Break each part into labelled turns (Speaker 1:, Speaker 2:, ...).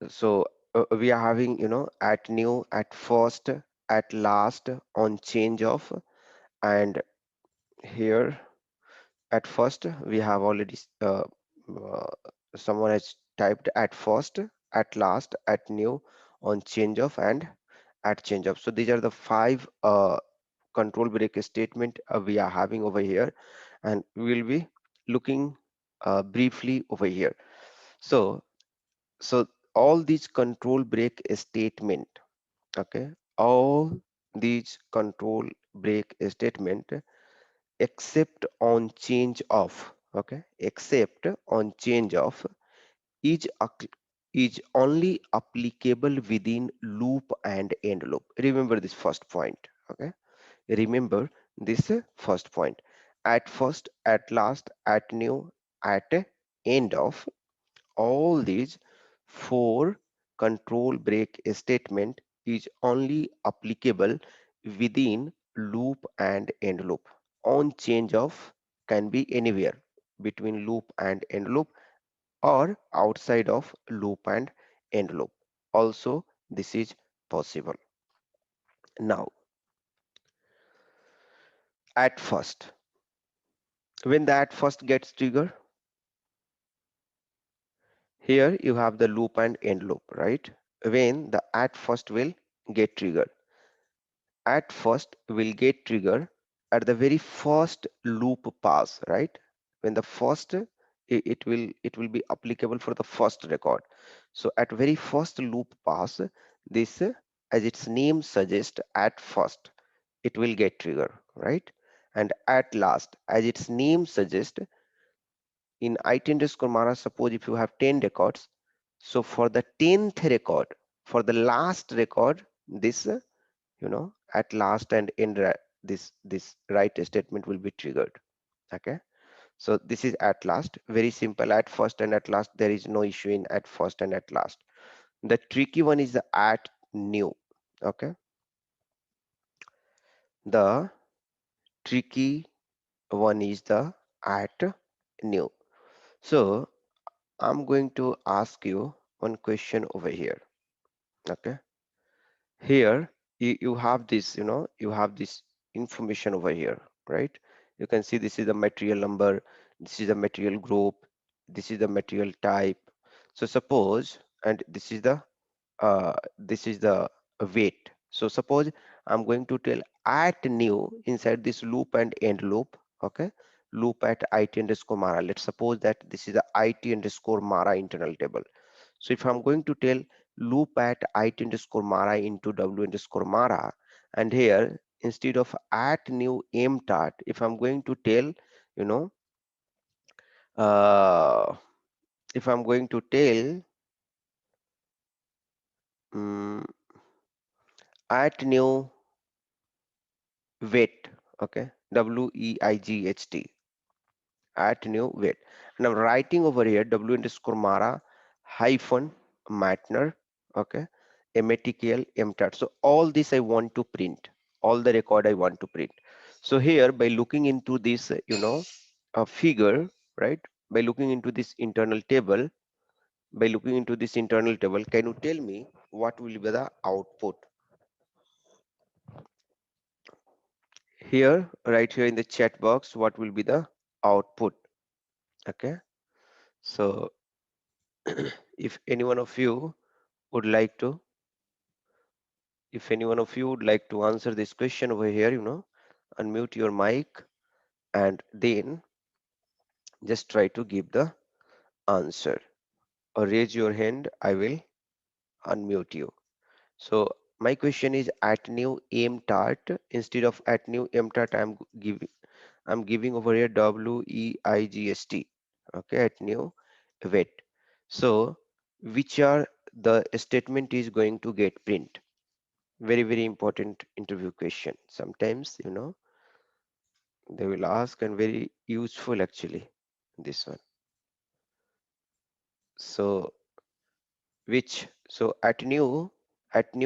Speaker 1: So we are having, at new, at first, at last, on change of, and here at first we have already uh, someone has typed at first, at last, at new, on change of, and at change of. So these are the five control break statement we are having over here, and we will be looking briefly over here. So so all these control break statement, okay, all these control break statement except on change of, okay, except on change of is is only applicable within loop and end loop. Remember this first point, okay, remember this first point. At first, at last, at new, at end of, all these four control break statement is only applicable within loop and end loop. On change of can be anywhere between loop and end loop, or outside of loop and end loop. Also, this is possible. Now, at first, when the at first gets triggered, here you have the loop and end loop, right? When the at first will get triggered, at first will get triggered at the very first loop pass, right? When the first it will be applicable for the first record. So at very first loop pass, this as its name suggests, at first it will get triggered, right? And at last, as its name suggests, in it underscore mara, suppose if you have 10 records, so for the 10th record, for the last record, this at last and end, this right statement will be triggered. Okay, so this is at last, very simple. At first and at last, there is no issue in at first and at last. The tricky one is the at new. Okay, the tricky one is the at new. So I'm going to ask you one question over here. Okay, here you have this, you have this information over here, right? You can see this is the material number, this is the material group, this is the material type. So suppose, and this is the weight. So suppose I'm going to tell at new inside this loop and end loop, okay, loop at it underscore mara. Let's suppose that this is the it underscore mara internal table. So if I'm going to tell loop at it underscore mara into w underscore mara, and here instead of at new mtart, if I'm going to tell, you know, uh, if I'm going to tell um, at new weight, okay, weight, at new weight, and I'm writing over here w underscore mara hyphen matner, okay, matkl mtart. So all this I want to print, all the record I want to print. So here by looking into this a figure, right, by looking into this internal table, by looking into this internal table, can you tell me what will be the output here, right here in the chat box? What will be the output? Okay, so if any one of you would like to, if any one of you would like to answer this question over here, unmute your mic and then just try to give the answer, or raise your hand, I will unmute you. So my question is, at new mtart, instead of at new mtart, I'm giving over here WEIGST, okay, at new weight. So which are the statement is going to get print? Very, very important interview question. Sometimes, they will ask, and very useful actually, this one. So which, so at new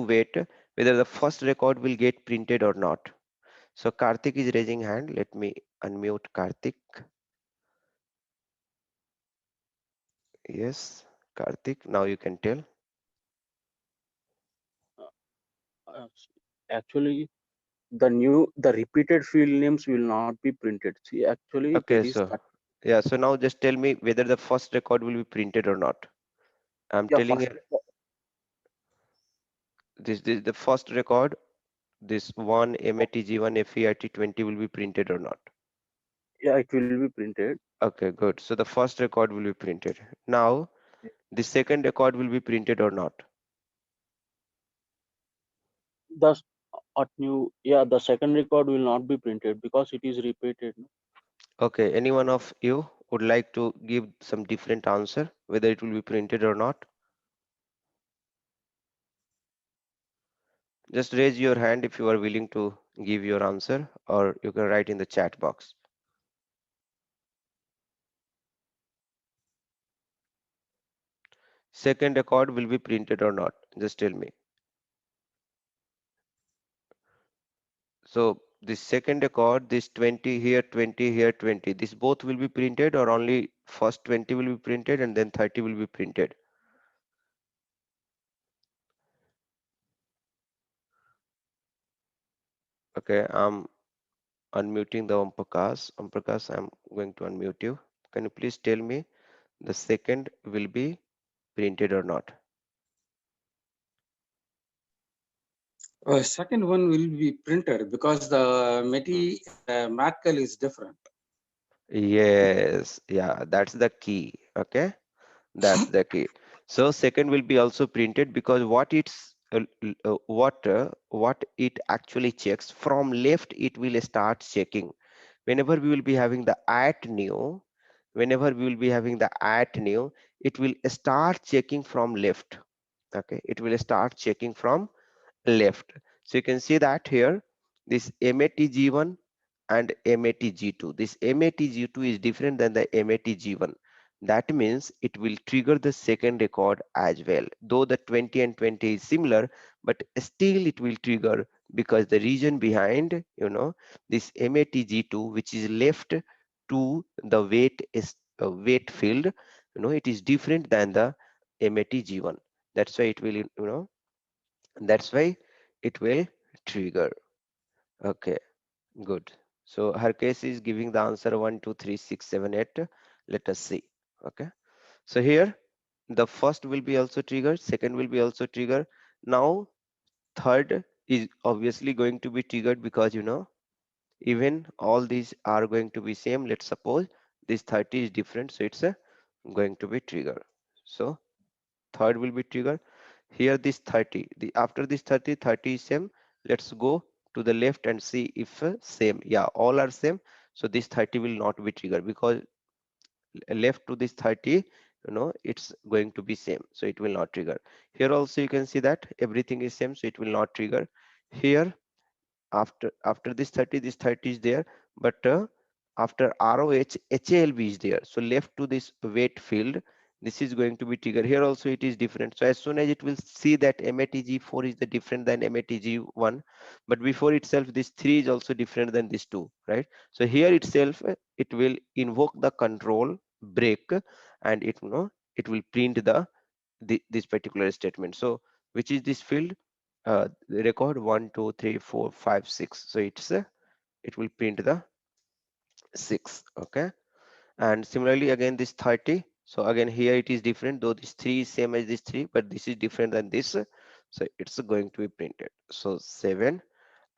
Speaker 1: weight, whether the first record will get printed or not. So Karthik is raising hand. Let me unmute Karthik. Yes, Karthik, now you can tell.
Speaker 2: Uh, actually, the repeated field names will not be printed. See, actually, there
Speaker 1: Okay,
Speaker 2: is
Speaker 1: so
Speaker 2: that.
Speaker 1: yeah, so now just tell me whether the first record will be printed or not. I'm
Speaker 2: Yeah,
Speaker 1: telling
Speaker 2: first.
Speaker 1: you this the first record, this one MATG1 FEIT20 will be printed or not.
Speaker 2: Yeah, it will be printed.
Speaker 1: Okay, good. So the first record will be printed. Now the second record will be printed or not.
Speaker 2: The at new, yeah, the second record will not be printed because it is repeated. No?
Speaker 1: Okay, any one of you would like to give some different answer whether it will be printed or not? Just raise your hand if you are willing to give your answer, or you can write in the chat box. Second record will be printed or not? Just tell me. So this second record, this 20 here, 20 here, 20, this both will be printed, or only first 20 will be printed and then 30 will be printed? Okay, I'm unmuting the Om Prakash. Om Prakash, I'm going to unmute you. Can you please tell me the second will be printed or not?
Speaker 3: Second one will be printed because the
Speaker 1: Hmm.
Speaker 3: mathcal is different.
Speaker 1: Yes, yeah, that's the key. Okay, that's the key. So second will be also printed because what it actually checks from left, it will start checking. Whenever we will be having the at new, whenever we will be having the at new, it will start checking from left. Okay, it will start checking from left. So you can see that here, this MATG1 and MATG2. This MATG2 is different than the MATG1. That means it will trigger the second record as well. Though the 20 and 20 is similar, but still it will trigger because the reason behind, this MATG2, which is left to the weight field, it is different than the MATG1. That's why it will, that's why it will trigger. Okay, good. So her case is giving the answer 1 2 3 6 7 8. Let us see. Okay, so here the first will be also triggered, second will be also triggered. Now third is obviously going to be triggered because even all these are going to be same. Let's suppose this 30 is different, so it's going to be triggered. So third will be triggered. Here this 30, the after this 30, 30 is same. Let's go to the left and see if same. Yeah, all are same. So this 30 will not be triggered because left to this 30, it's going to be same, so it will not trigger. Here also you can see that everything is same, so it will not trigger. Here after this 30 is there, but after ROH HALB is there, so left to this weight field, this is going to be triggered. Here also it is different, so as soon as it will see that MATG4 is the different than MATG1, but before itself this 3 is also different than this 2, right? So here itself it will invoke the control break, and it will print this particular statement. So which is this field? The record 1 2 3 4 5 6, so it will print the 6. Okay, and similarly again this 30, so again here it is different, though this 3 is same as this 3, but this is different than this, so it's going to be printed. So 7,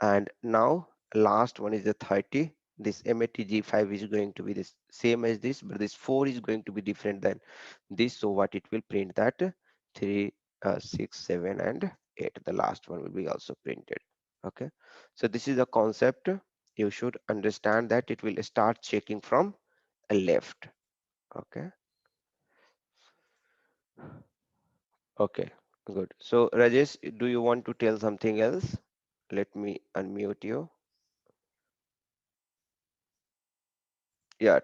Speaker 1: and now last one is the 30. This MATG5 is going to be this same as this, but this 4 is going to be different than this, so what it will print that 3 6 7 and 8, the last one will be also printed. Okay, so this is a concept. You should understand that it will start checking from a left. Okay, okay, good. So Rajesh, do you want to tell something else? Let me unmute you. Yeah.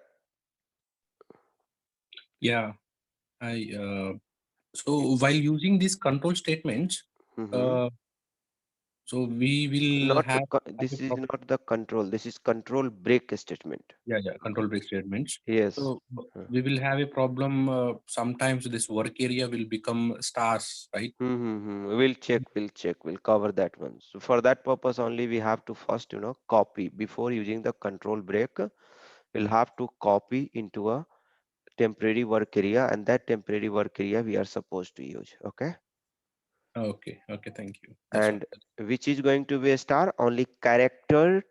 Speaker 4: Yeah, I so while using these control statements,
Speaker 1: Mm-hmm.
Speaker 4: uh, So we will
Speaker 1: Not
Speaker 4: have
Speaker 1: this
Speaker 4: a
Speaker 1: is
Speaker 4: prob-
Speaker 1: not the control. This is control break statement.
Speaker 4: yeah, control break statements.
Speaker 1: Yes.
Speaker 4: So
Speaker 1: Uh,
Speaker 4: we will have a problem. Sometimes this work area will become stars, right?
Speaker 1: We'll check. We'll check. We'll cover that one. So for that purpose only, we have to first, copy before using the control break. We'll have to copy into a temporary work area, and that temporary work area we are supposed to use. Okay.
Speaker 4: Okay, okay, thank you. That's all.
Speaker 1: And which is going to be a star? Only character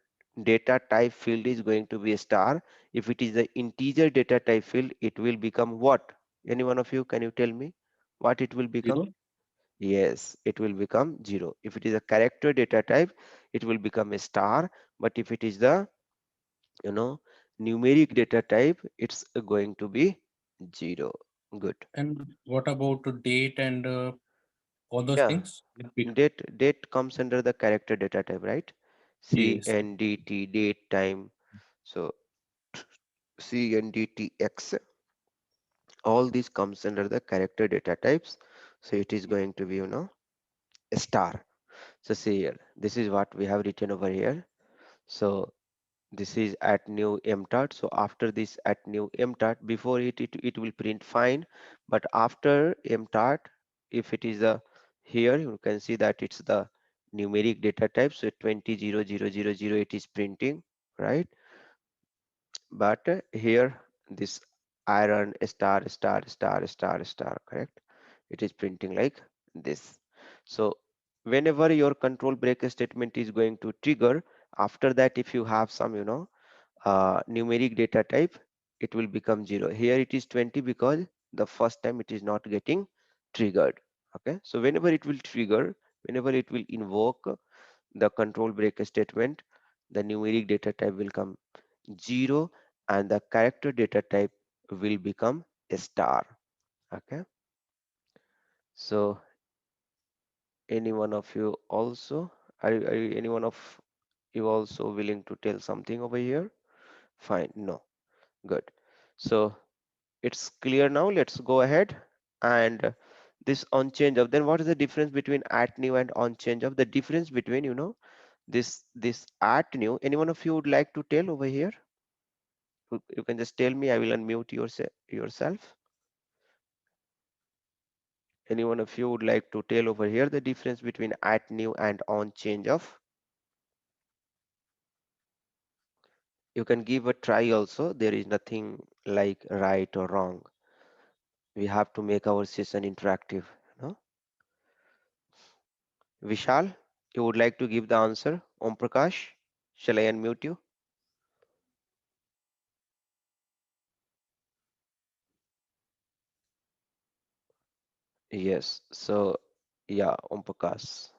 Speaker 1: data type field is going to be a star. If it is the integer data type field, it will become what? Any one of you, can you tell me what it will become?
Speaker 4: Zero.
Speaker 1: Yes, it will become 0. If it is a character data type, it will become a star. But if it is the, you know, numeric data type, it's going to be 0. Good.
Speaker 4: And what about the date and all those
Speaker 1: Yeah,
Speaker 4: things? Big.
Speaker 1: date comes under the character data type, right?
Speaker 4: Yes.
Speaker 1: CNDT, date, time. So CNDTX, all these comes under the character data types. So it is going to be, a star. So see here, this is what we have written over here. So this is at new mtot. So after this at new mtot, before it will print fine, but after mtot, if it is a here, you can see that it's the numeric data type. So 200000 it is printing, right? But here this iron star star star star star, correct? It is printing like this. So whenever your control break statement is going to trigger, after that if you have some numeric data type, it will become 0. Here it is 20 because the first time it is not getting triggered. Okay, so whenever it will trigger, whenever it will invoke the control break statement, the numeric data type will come 0 and the character data type will become a star. Okay, so any one of you also, are any one of you also willing to tell something over here? Fine, no, good. So it's clear now. Let's go ahead and this on change of, then what is the difference between at new and on change of? The difference between, this at new, any one of you would like to tell over here? You can just tell me. I will unmute yourself. Any one of you would like to tell over here the difference between at new and on change of? You can give a try also. There is nothing like right or wrong. We have to make our session interactive. No? Vishal, you would like to give the answer? Om Prakash, shall I unmute you? Yes. So, yeah, Om Prakash.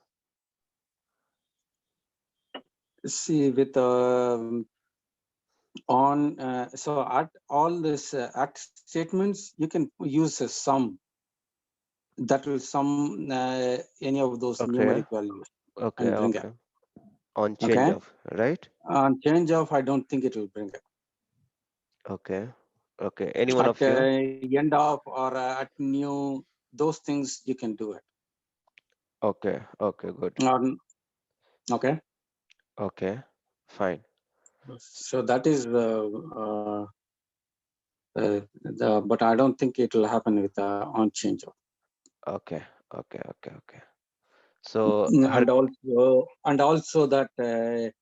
Speaker 3: See, with on so at all this at statements, you can use a sum that will sum any of those
Speaker 1: Okay.
Speaker 3: numeric values
Speaker 1: Okay.
Speaker 3: and bring up.
Speaker 1: Okay. On change
Speaker 3: Okay.
Speaker 1: of, right?
Speaker 3: On change of, I don't think it will bring up.
Speaker 1: Okay. Okay. Any one
Speaker 3: At
Speaker 1: of you?
Speaker 3: end of or at new, those things you can do it.
Speaker 1: Okay. Okay. Good.
Speaker 3: Okay.
Speaker 1: Okay. Fine.
Speaker 3: So that is but I don't think it will happen with on change of.
Speaker 1: Okay. Okay. Okay. Okay. So her.
Speaker 3: And also that for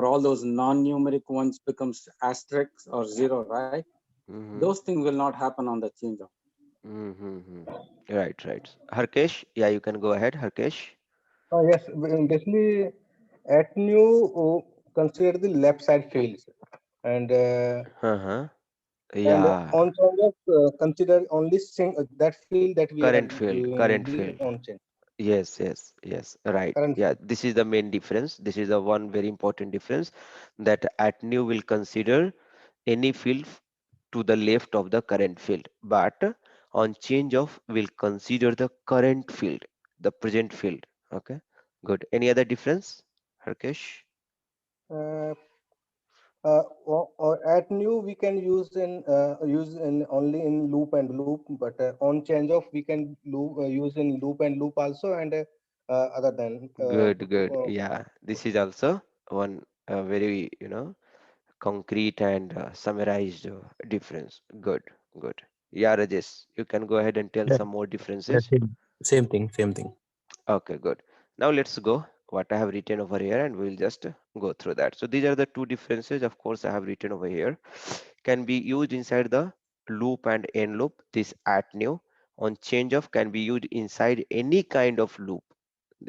Speaker 3: all those non-numeric ones becomes asterisk or zero, right?
Speaker 1: Mm-hmm.
Speaker 3: Those things will not happen on the change of.
Speaker 1: Mm-hmm. Right. Right. Harkesh, yeah, you can go ahead, Harkesh.
Speaker 5: Yes, basically, at new consider the left side fields, and
Speaker 1: Uh-huh. Yeah.
Speaker 5: on change of consider only that field that we are
Speaker 1: Current field. Current
Speaker 5: doing
Speaker 1: field.
Speaker 5: on change
Speaker 1: Yes, yes, yes, right.
Speaker 5: current
Speaker 1: Yeah,
Speaker 5: field.
Speaker 1: this is the main difference. This is the one very important difference, that at new will consider any field to the left of the current field, but on change of will consider the current field, the present field. Okay, good. Any other difference, Harkesh?
Speaker 5: Uh, or at new we can use in only in loop and loop, but on change of we can use in loop and loop also, and other than
Speaker 1: Good. Yeah, this is also one very, concrete and summarized difference. Good. Yeah, Rajesh, you can go ahead and tell
Speaker 6: Yeah,
Speaker 1: some more
Speaker 6: that's
Speaker 1: differences.
Speaker 6: it. Same thing, same thing.
Speaker 1: Okay, good. Now let's go what I have written over here and we'll just go through that. So these are the two differences, of course, I have written over here. Can be used inside the loop and end loop. This at new on change of can be used inside any kind of loop.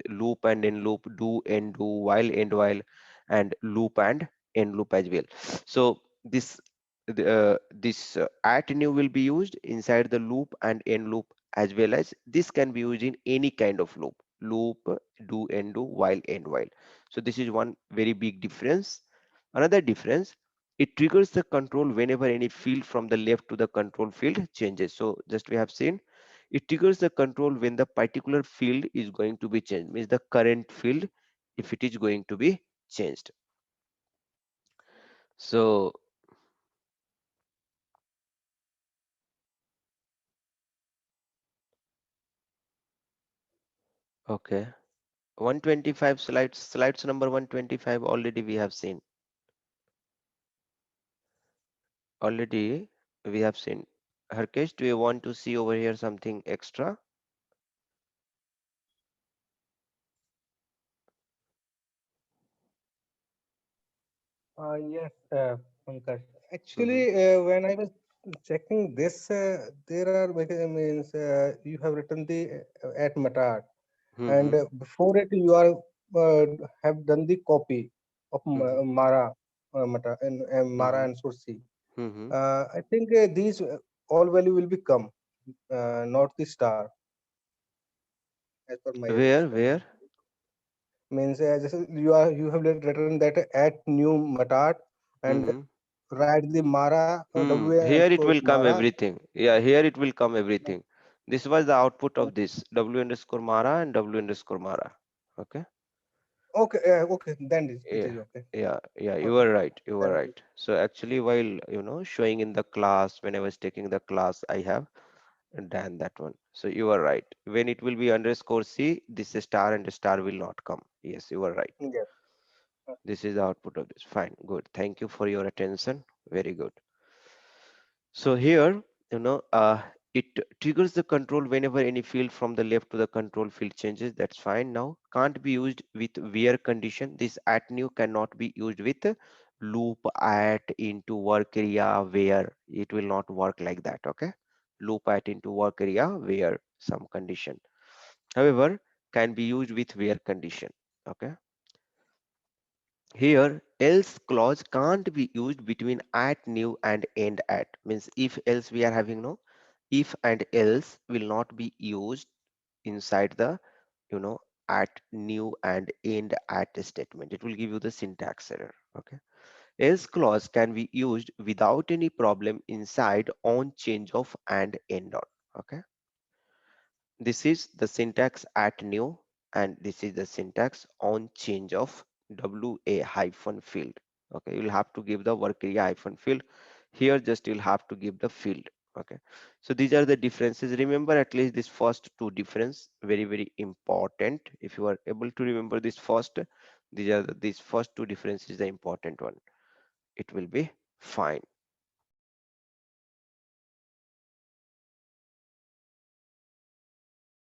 Speaker 1: Loop and end loop, do, end while, and loop and end loop as well. So this at new will be used inside the loop and end loop, as well as this can be used in any kind of loop, do, end while. So this is one very big difference. Another difference, it triggers the control whenever any field from the left to the control field changes. So just we have seen, it triggers the control when the particular field is going to be changed, means the current field, if it is going to be changed. So okay, 125 slides number 125 already we have seen. Already we have seen. Harkesh, do you want to see over here something extra?
Speaker 5: Yes, Pankaj. Actually,
Speaker 1: Hmm.
Speaker 5: when I was checking this, there are means you have written the at Matar, and
Speaker 1: Hmm.
Speaker 5: before it you are have done the copy of
Speaker 1: Hmm.
Speaker 5: Mara, Mata and Mara
Speaker 1: Hmm.
Speaker 5: and Sursi.
Speaker 1: Hmm.
Speaker 5: I think these all value will become not the star, as per my
Speaker 1: Where?
Speaker 5: understanding. Means this is, you have written that at new Matat and
Speaker 1: Hmm.
Speaker 5: write the Mara W
Speaker 1: Here it
Speaker 5: underscore
Speaker 1: will come
Speaker 5: Mara.
Speaker 1: everything. Yeah, here it will come everything. This was the output of this W underscore Mara and W underscore Mara. Okay.
Speaker 5: Okay, okay, then it
Speaker 1: Yeah,
Speaker 5: is okay.
Speaker 1: yeah, you
Speaker 5: Okay,
Speaker 1: were right. You were
Speaker 5: then it is.
Speaker 1: right. So actually, while showing in the class, when I was taking the class, I have done that one. So you are right. When it will be underscore C, this is star and star will not come. Yes, you are right.
Speaker 5: Yes.
Speaker 1: This is the output of this. Fine, good. Thank you for your attention. Very good. So here, it triggers the control whenever any field from the left to the control field changes. That's fine. Now can't be used with where condition. This at new cannot be used with loop at into work area where. It will not work like that. Okay. Loop at into work area where some condition. However, can be used with where condition. Okay. Here, else clause can't be used between at new and end at. Means if else we are having no, if and else will not be used inside the at new and end at statement. It will give you the syntax error. Okay. Else clause can be used without any problem inside on change of and end on. Okay. This is the syntax at new, and this is the syntax on change of WA hyphen field. Okay, you'll have to give the work area hyphen field. Here just you'll have to give the field. Okay, so these are the differences. Remember at least this first two difference, very important. If you are able to remember this first, these first two differences the important one. It will be fine.